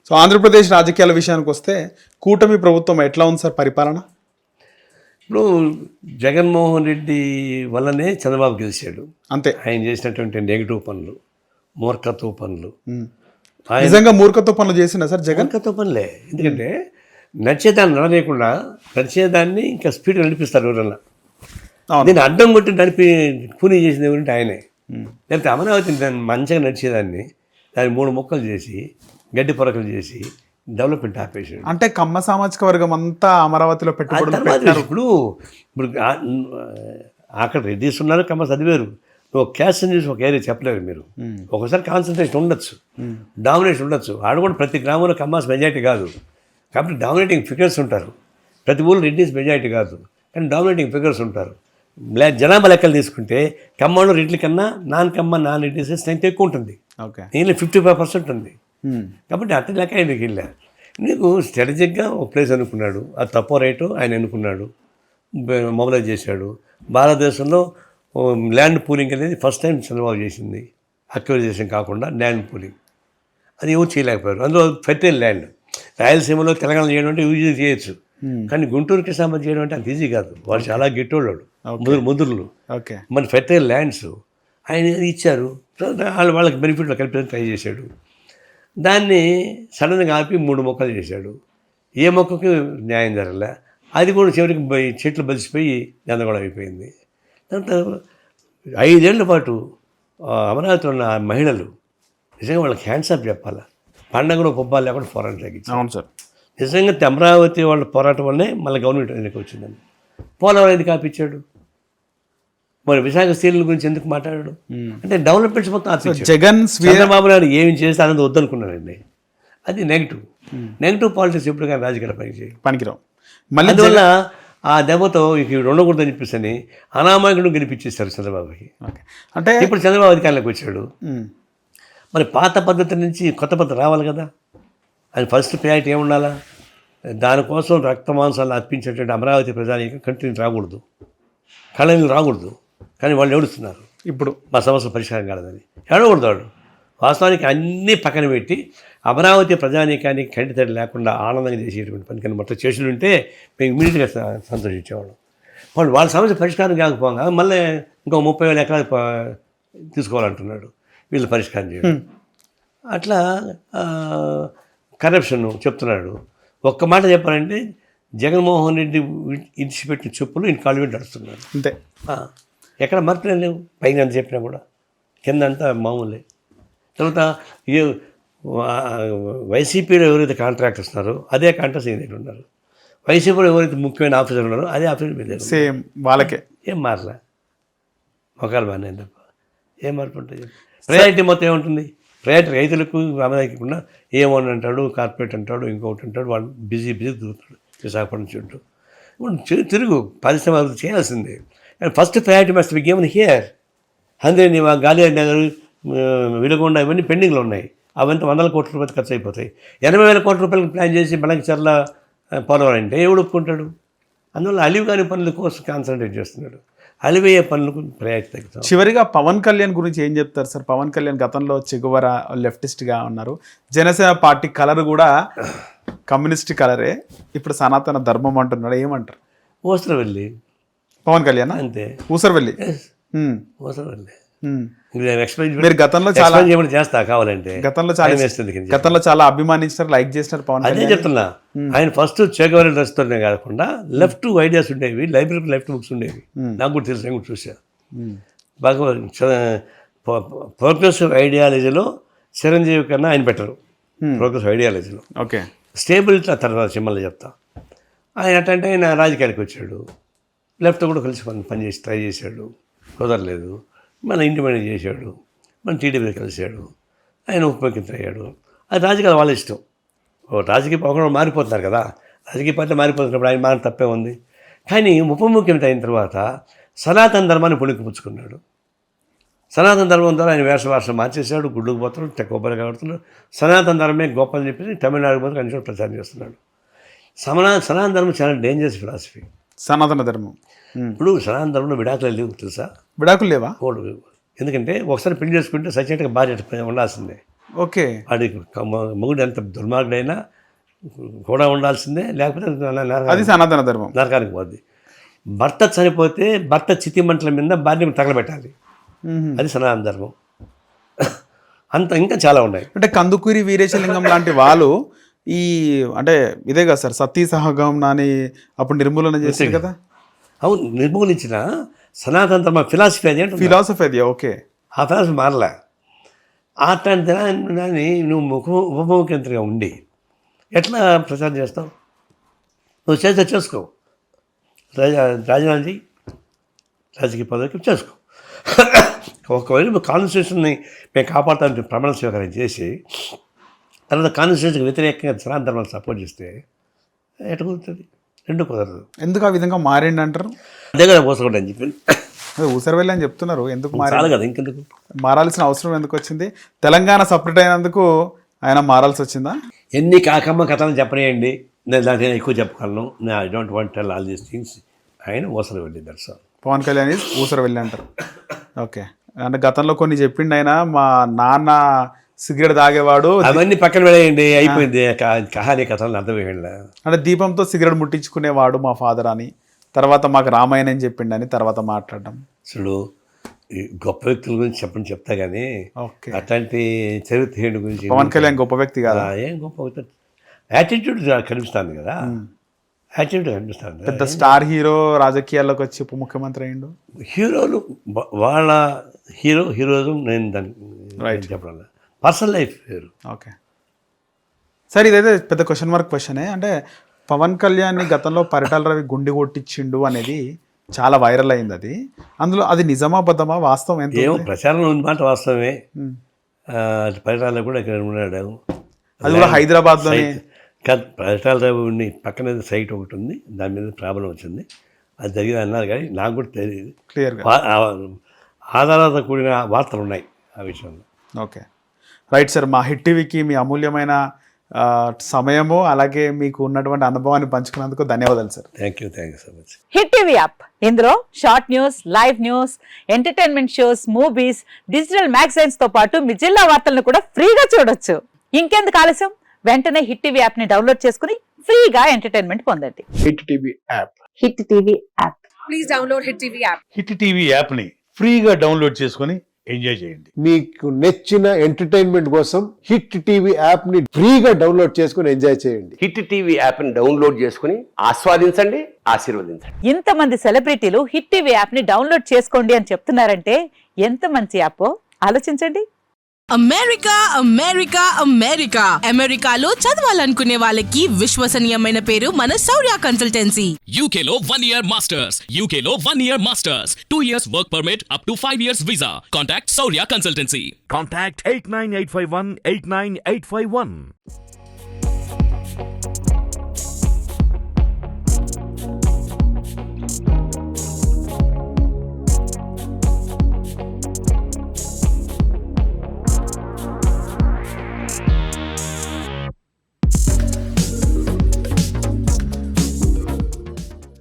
So Andhra Pradesh రాజకీయాల విషయానికి వస్తే కూటమి ప్రభుత్వం ఎట్లా ఉంది సార్ పరిపాలన? ఇప్పుడు జగన్మోహన్ రెడ్డి వల్లనే చంద్రబాబు గెలిచాడు. అంతే. ఆయన చేసినటువంటి నెగిటివ్ పనులు, మూర్ఖత్వ పనులు, నిజంగా మూర్ఖత్వ పనులు చేసిన సార్ జగన్? మూర్ఖత్వ పనులే. ఎందుకంటే నడిచేదాన్ని నడలేకుండా నడిచేదాన్ని ఇంకా స్పీడ్గా నడిపిస్తారు ఎవరన్నా. దీన్ని అడ్డం కొట్టి నడిపి కూనీ చేసింది ఎవరంటే ఆయనే. లేకపోతే అమరావతి దాన్ని మంచిగా నడిచేదాన్ని దాన్ని 3 ముక్కలు చేసి గడ్డి పొరకలు చేసి డెవలప్మెంట్ ఆపేసాడు. అంటే కమ్మ సామాజిక వర్గం అంతా అమరావతిలో పెట్టుబడులు. ఇప్పుడు అక్కడ రెడ్డిస్ ఉన్నారు, కమ్మ చదివారు. నువ్వు క్యాస్ట్ చూసి ఒక ఏరియా చెప్పలేరు మీరు. ఒకసారి కాన్సన్ట్రేషన్ ఉండొచ్చు, డామినేషన్ ఉండొచ్చు. ఆడ కూడా ప్రతి గ్రామంలో కమ్మాస్ మెజారిటీ కాదు కాబట్టి డామినేటింగ్ ఫిగర్స్ ఉంటారు. ప్రతి ఊళ్ళో రెడ్డిస్ మెజారిటీ కాదు కానీ డామినేటింగ్ ఫిగర్స్ ఉంటారు. జనాభా లెక్కలు తీసుకుంటే కమ్మలో రెడ్ల కన్నా నాన్ రెడ్డిస్ స్ట్రెంత్ ఎక్కువ ఉంటుంది. దీనిలో 55% ఉంది. కాబట్టి అట్లా లెక్క ఆయనకి వెళ్ళా. నీకు స్ట్రాటజిక్గా ఒక ప్లేస్ అనుకున్నాడు, అది తప్పో రైటు ఆయన అనుకున్నాడు, మొబిలైజ్ చేశాడు. భారతదేశంలో ల్యాండ్ పూలింగ్ అనేది ఫస్ట్ టైం చంద్రబాబు చేసింది. అక్విజేషన్ కాకుండా ల్యాండ్ పూలింగ్ అది ఎవరు చేయలేకపోయారు. అందులో ఫెర్టైల్ ల్యాండ్. రాయలసీమలో తెలంగాణ చేయడం అంటే ఈజీ చేయొచ్చు కానీ గుంటూరు కృష్ణాబాద్ చేయడం అంటే అంత ఈజీ కాదు. వాళ్ళు చాలా గెట్టోళ్ళు, ముదురులు. మన ఫెర్టైల్ ల్యాండ్స్ ఆయన ఇచ్చారు. వాళ్ళకి బెనిఫిట్లో కలిపి ట్రై చేశాడు. దాన్ని సడన్గా ఆపి 3 మొక్కలు చేశాడు. ఏ మొక్కకి న్యాయం జరగలే. అది కూడా చివరికి చెట్లు బలిసిపోయి గందరగోళం అయిపోయింది. దాంతో 5 ఏళ్ల పాటు అమరావతిలో ఉన్న మహిళలు నిజంగా వాళ్ళకి హ్యాండ్స్ అప్ చెప్పాలా. పండగలో పొబ్బాలు లేకుండా పోరాటం తగ్గించారు. అవును సార్. నిజంగా అమరావతి వాళ్ళ పోరాటం వల్లనే మళ్ళీ గవర్నమెంట్ ఎందుకు వచ్చిందని. పోలవరం ఎందుకు ఆపించాడు? మరి విశాఖ స్త్రీల గురించి ఎందుకు మాట్లాడాడు? అంటే డెవలప్మెంట్స్ మొత్తం ఆపించాడు. జగన్ చంద్రబాబు నాయుడు ఏమి చేస్తే అనేది వద్దనుకున్నాడండి. అది నెగిటివ్ పాలిటిక్స్ ఎప్పుడు కానీ రాజకీయాల పనికిరావు. మళ్ళీ అందువల్ల ఆ దెబ్బతో ఇక ఉండకూడదని చెప్పేసి అనామకుడు గెలిపించేశారు చంద్రబాబుకి. అంటే ఇప్పుడు చంద్రబాబు అధికారంలోకి వచ్చాడు. మరి పాత పద్ధతి నుంచి కొత్త పద్ధతి రావాలి కదా. అది ఫస్ట్ ప్రయారిటీ ఏముండాలా? దానికోసం రక్తమాంసాలు అర్పించేటువంటి అమరావతి ప్రజానికి కంటిన్యూ రాకూడదు, కళలు రాకూడదు. కానీ వాళ్ళు ఏడుస్తున్నారు ఇప్పుడు మా సమస్య పరిష్కారం కాలేదని. ఏడకూడదు వాడు. వాస్తవానికి అన్నీ పక్కన పెట్టి అమరావతి ప్రజానీకానికి కంటితడి లేకుండా ఆనందంగా చేసేటువంటి పనికని మొత్తం చేసి ఉంటే మేము ఇమీడియట్గా సంతోషించేవాళ్ళం. వాళ్ళు వాళ్ళ సమస్య పరిష్కారం కాకపోగా మళ్ళీ ఇంకో 30,000 ఎకరాలు తీసుకోవాలంటున్నాడు. వీళ్ళు పరిష్కారం చేయడం. అట్లా కరప్షన్ చెప్తున్నాడు. ఒక్క మాట చెప్పాలంటే జగన్మోహన్ రెడ్డి ఇడిచిపెట్టిన చెప్పులు ఇంటి కాళ్ళు పెట్టి నడుస్తున్నాడు అంతే. ఎక్కడ మార్పులే లేవు. పైన అంత చెప్పినా కూడా కింద అంతా మామూలే. తర్వాత వైసీపీలో ఎవరైతే కాంట్రాక్టర్స్ ఉన్నారో అదే కాంట్రాక్టర్స్ ఏదైతే ఉన్నారు. వైసీపీలో ఎవరైతే ముఖ్యమైన ఆఫీసర్ ఉన్నారో అదే ఆఫీసర్ మీద సేమ్ వాళ్ళకే. ఏం మారలే, మొక్కలు బాగానే తప్ప ఏం మార్పు ఉంటుంది? ప్రయారిటీ మొత్తం ఏముంటుంది? ప్రయారిటీ రైతులకు రామదాయకుండా ఏమని అంటాడు, కార్పొరేట్ అంటాడు, ఇంకొకటి అంటాడు. వాళ్ళు బిజీ తిరుగుతాడు విశాఖపట్నం చుట్టూ. తిరుగు పరిశ్రమ చేయాల్సిందే. First priority must be given here. అందుకని గాలియర్ నగర్, విలుగొండ ఇవన్నీ పెండింగ్లో ఉన్నాయి. అవంతా 100 కోట్ల రూపాయలు ఖర్చు అయిపోతాయి. 80,000 కోట్ల రూపాయలకు ప్లాన్ చేసి మనకి చర్ల పోలవరం అంటే ఎవడు ఒప్పుకుంటాడు? అందువల్ల అలివి కాని పనుల కోసం కాన్సన్ట్రేట్ చేస్తున్నాడు. అలివయ్యే పనులకు ప్రయారిటీ తగ్గుతాం. చివరిగా పవన్ కళ్యాణ్ గురించి ఏం చెప్తారు సార్? పవన్ కళ్యాణ్ గతంలో చిగువర లెఫ్టిస్ట్గా ఉన్నారు. జనసేన పార్టీ కలర్ కూడా కమ్యూనిస్ట్ కలరే. ఇప్పుడు సనాతన ధర్మం అంటున్నాడు. ఏమంటారు? ఊసరవెల్లి పవన్ కళ్యాణ్ అంతే. ఊసరవెల్లి మీరు గతంలో చాలా చేస్తా కావాలంటే గతంలో చాలా అభిమానించారు, లైక్ చేసినారు పవన్ అదే చెప్తున్నా. ఆయన ఫస్ట్ చేకవరి డ్రెస్తోనే కాకుండా లెఫ్ట్ ఐడియాస్ ఉండేవి, లైబ్రరీ లెఫ్ట్ బుక్స్ ఉండేవి. నాకు కూడా తెలుసు, నేను కూడా చూసాను బాగా. ప్రోగ్రెసివ్ ఐడియాలజీలో చిరంజీవి కన్నా ఆయన బెటరు. ప్రోగ్రెసివ్ ఐడియాలజీలో ఓకే. స్టేబిలిటీ తర్వాత సినిమాలో చెప్తా. ఆయన అంటే ఆయన రాజకీయానికి వచ్చాడు, లెఫ్ట్ కూడా కలిసి పనిచేసి ట్రై చేశాడు, కుదరలేదు. మన ఇండిపెండెంట్ చేశాడు, మన టీడీపీ కలిశాడు, ఆయన ఉప ముఖ్యమంత్రి అయ్యాడు. అది రాజకీయాలు వాళ్ళ ఇష్టం. రాజకీయ ఒకరు మారిపోతున్నారు కదా, రాజకీయ పార్టీ మారిపోతున్నప్పుడు ఆయన మారి తప్పే ఉంది. కానీ ఉప ముఖ్యమంత్రి అయిన తర్వాత సనాతన ధర్మాన్ని పుణికిపుచ్చుకున్నాడు. సనాతన ధర్మం ద్వారా ఆయన వేష మార్చేశాడు. గుడ్డుకు పోతున్నాడు, కొబ్బరి కడుతున్నాడు. సనాతన ధర్మమే గొప్పని చెప్పేసి తమిళనాడు పోతే అన్ని ప్రచారం చేస్తున్నాడు. సనాతన ధర్మం చాలా డేంజరస్ ఫిలాసఫీ. సనాతన ధర్మం ఇప్పుడు సనాతన ధర్మంలో విడాకులు తెలుసా? విడాకులు లేవా? ఎందుకంటే ఒకసారి పెళ్లి చేసుకుంటే సచ్చినట్టుగా భార్య ఉండాల్సిందే. ఓకే. వాడి మొగుడు ఎంత దుర్మార్గుడైనా కూడా ఉండాల్సిందే, లేకపోతే అది సనాతన ధర్మం. నరకానికి పోద్ది. భర్త చనిపోతే భర్త చితి మంటల మీద భార్యను తగలబెట్టాలి, అది సనాతన ధర్మం. అంత ఇంకా చాలా ఉన్నాయి. అంటే కందుకూరి వీరేశలింగం లాంటి వాళ్ళు ఈ అంటే ఇదే కదా సార్ సతీ సహగమనం అని అప్పుడు నిర్మూలన చేశారు కదా. అవును, నిర్మూలించిన సనాతన ధర్మ ఫిలాసఫీ అది అంటే ఫిలాసఫీ అది. ఓకే. ఆ ఫిలాసఫీ మారలే. అట్లాంటి దాన్ని నువ్వు ఉపముఖ్యమంత్రిగా ఉండి ఎట్లా ప్రచారం చేస్తావు? నువ్వు చేస్తే చేసుకో, రాజీనామా చేయి, రాజకీయ పదవికి చేసుకో. ఒకవేళ నువ్వు కాన్స్టిట్యూషన్ని మేము కాపాడుతామని ప్రమాణ స్వీకారం చేసి తర్వాత కాన్స్టిట్యూషన్కి వ్యతిరేకంగా సనాతన ధర్మాన్ని సపోర్ట్ చేస్తే ఎట్లా కుదురుతుంది? రెండు కుదరదు. ఎందుకు ఆ విధంగా మారిండి అంటారు? అదే కదా పోసకుండా అని చెప్పి అదే ఊసర వెళ్ళి అని చెప్తున్నారు. ఎందుకు చాలు కదా, ఇంకెందుకు మారాల్సిన అవసరం ఎందుకు వచ్చింది? తెలంగాణ సపరేట్ అయినందుకు ఆయన మారాల్సి వచ్చిందా? ఎన్ని కాకమ్మ కథలు చెప్పనేయండి, నేను దాంట్లో ఎక్కువ చెప్పగలను. I don't want tell all these things. ఆయన ఊసర వెళ్ళి దట్స్ ఆల్. పవన్ కళ్యాణ్ ఊసర వెళ్ళి అంటారు. ఓకే. అంటే గతంలో కొన్ని చెప్పిండు ఆయన, మా నాన్న సిగరెట్ తాగేవాడు, అవన్నీ పక్కన వెళ్ళేయండి, అయిపోయింది కహానీ కథలు అర్థమయ్యండి. అంటే దీపంతో సిగరెట్ ముట్టించుకునేవాడు మా ఫాదర్ అని, తర్వాత మాకు రామాయణం చెప్పిండు అని తర్వాత మాట్లాడడం. అసలు ఈ గొప్ప వ్యక్తుల గురించి చెప్తా కానీ ఓకే. అట్లాంటి చరిత్ర గురించి పవన్ కళ్యాణ్ గొప్ప వ్యక్తి కాదా? ఏం గొప్ప వ్యక్తి? యాటిట్యూడ్ కనిపిస్తుంది కదా, యాటిట్యూడ్ కనిపిస్తుంది. పెద్ద స్టార్ హీరో రాజకీయాల్లోకి వచ్చి ఉప ముఖ్యమంత్రి అయ్యిండు. హీరోలు వాళ్ళ హీరోయిజం నేను దాన్ని చెప్పడం, పర్సనల్ లైఫ్ వేరు. ఓకే సార్, ఇదైతే పెద్ద క్వశ్చనే. అంటే పవన్ కళ్యాణ్ని గతంలో పరిటాల రవి గుండె కొట్టించిండు అనేది చాలా వైరల్ అయింది. అందులో అది నిజమా బద్దమా, వాస్తవం ఎంత? ఏమో ప్రచారంలో ఉంది మాట వాస్తవమే. పరిటాల కూడా ఇక్కడ ఉన్నాడు, అది కూడా హైదరాబాద్లోనే. పరిటాల రవి ఉండి పక్కన సైట్ ఒకటి ఉంది, దాని మీద ప్రాబ్లం వచ్చింది, అది జరిగింది అన్నారు కానీ నాకు కూడా తెలియదు క్లియర్గా. ఆధారాలతో కూడిన వార్తలు ఉన్నాయి ఆ విషయంలో. ఓకే రైట్ సార్, మా హిట్ టీవీకి మీ అమూల్యమైన సమయము అలాగే మీకు ఉన్నటువంటి అనుభవాన్ని పంచుకున్నందుకు ధన్యవాదాలు sir. Thank you so much. Hit TV app, ఇందులో short news, live news, entertainment shows, movies, digital magazines తో పాటు మీ జిల్లా వార్తలను కూడా ఫ్రీగా చూడొచ్చు. ఇంకెందుకు ఆలస్యం, వెంటనే హిట్ టీవీ యాప్ ని డౌన్లోడ్ చేసుకుని ఫ్రీగా ఎంటర్టైన్మెంట్ పొందండి. Hit TV app. Hit TV app. Please download hit TV app. Hit TV యాప్ని ఫ్రీగా డౌన్లోడ్ చేసుకొని ఎంజాయ్ చేయండి. మీకు నచ్చిన ఎంటర్టైన్మెంట్ కోసం హిట్ టీవీ యాప్ ని ఫ్రీగా డౌన్లోడ్ చేసుకుని ఎంజాయ్ చేయండి. హిట్ టీవీ యాప్ని డౌన్లోడ్ చేసుకుని ఆస్వాదించండి, ఆశీర్వదించండి. ఇంతమంది సెలబ్రిటీలు హిట్ టీవీ యాప్ ని డౌన్లోడ్ చేసుకోండి అని చెప్తున్నారంటే ఎంత మంచి యాప్ ఆలోచించండి. అమెరికా అమెరికా అమెరికా అమెరికాలో చదవాలనుకునే వాళ్ళకి విశ్వసనీయమైన పేరు మన శౌర్య కన్సల్టెన్సీ. UK లో 1 year masters, UK లో 1 year masters, 2 years work permit up to 5 years visa. Contact Saurya Consultancy. Contact 89851 89851.